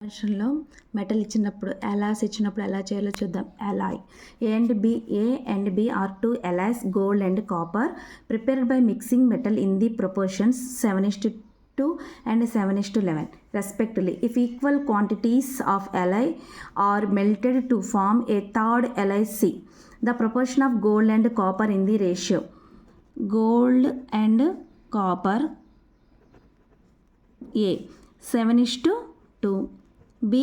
క్వశ్చన్లో మెటల్ ఇచ్చినప్పుడు అలాయ్స్ ఇచ్చినప్పుడు ఎలా చేయాలో చూద్దాం. Alloy A and B are two alloys gold and copper prepared by mixing metal in the proportions 7:2 and 7:11 respectively. If equal quantities of alloy are melted to form a third alloy C, the proportion of gold and copper in the ratio gold and copper A 7:2, B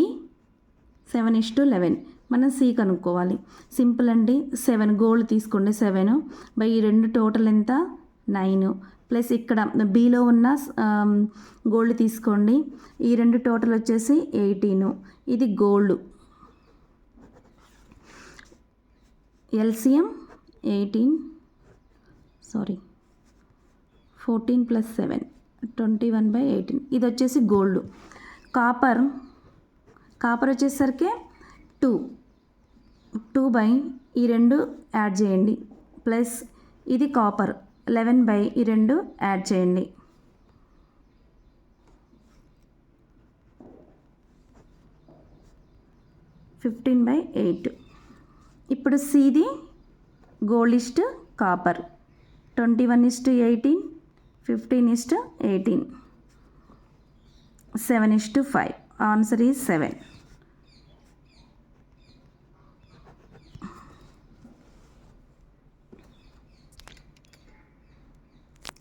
7:11. మనం C కనుక్కోవాలి. Simple అండి. 7 gold తీసుకోండి, 7 by ఈ రెండు total ఎంత 9 plus ఇక్కడ below ఉన్న gold తీసుకోండి, ఈ రెండు టోటల్ వచ్చేసి 18. ఇది గోల్డ్ ఎల్సిఎం 14 ప్లస్ 7 21/18. ఇది వచ్చేసి గోల్డ్. కాపర్ వచ్చేసరికి 2 బై ఈ రెండు యాడ్ చేయండి ప్లస్ ఇది కాపర్ 11 బై ఈ రెండు యాడ్ చేయండి. (15/8). ఇప్పుడు సిది గోల్డ్ ఇస్ట్ కాపర్ 21:18, 15:18, 7:5. Answer is 7.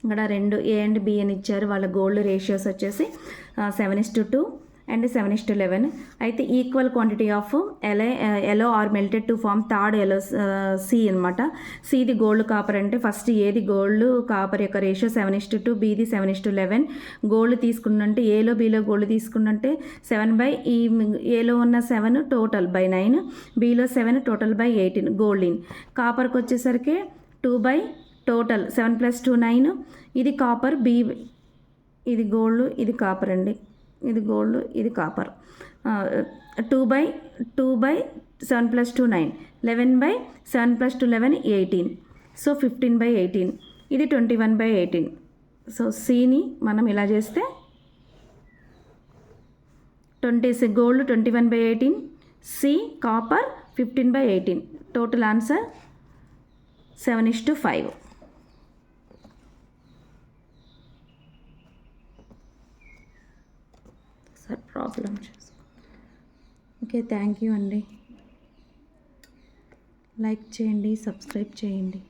ఇక్కడ రెండు ఏ అండ్ బి అని ఇచ్చారు. వాళ్ళ గోల్డ్ రేషియోస్ వచ్చేసి 7:2 అండ్ 7:11. అయితే equal quantity of alloy are melted to form third alloy C అనమాట. సిది గోల్డ్ కాపర్ అంటే ఫస్ట్ ఏది గోల్డ్ కాపర్ యొక్క రేషియో 7:2, బిది 7:11. గోల్డ్ తీసుకున్నంటే ఏలో బిలో గోల్డ్ తీసుకున్నంటే 7 బై ఈ ఏలో ఉన్న 7 టోటల్ బై 9, బిలో 7 టోటల్ బై 18 గోల్డ్ ఇన్. కాపర్కి వచ్చేసరికి 2 బై టోటల్ 7 + 2 9. ఇది కాపర్, బి ఇది గోల్డ్, ఇది కాపర్ అండి. ఇది గోల్డ్, ఇది కాపర్. 2 by 7 + 2 9, 11 by 7 + 2 11 18. సో 15/18. ఇది 21/18. సో సిని మనం ఇలా చేస్తే gold 21/18, C copper 15/18. Total answer 7:5. Sir problem చేసుకో. ఓకే, థ్యాంక్ యూ అండి. లైక్ చేయండి, సబ్స్క్రైబ్ చేయండి.